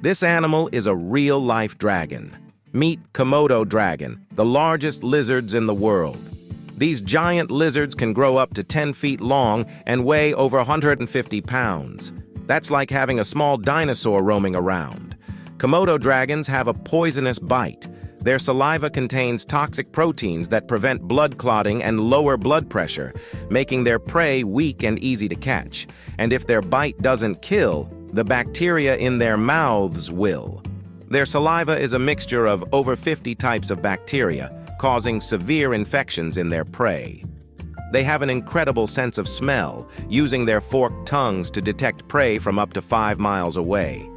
This animal is a real-life dragon. Meet Komodo dragon, the largest lizards in the world. These giant lizards can grow up to 10 feet long and weigh over 150 pounds. That's like having a small dinosaur roaming around. Komodo dragons have a poisonous bite. Their saliva contains toxic proteins that prevent blood clotting and lower blood pressure, making their prey weak and easy to catch. And if their bite doesn't kill, the bacteria in their mouths will. Their saliva is a mixture of over 50 types of bacteria, causing severe infections in their prey. They have an incredible sense of smell, using their forked tongues to detect prey from up to 5 miles away.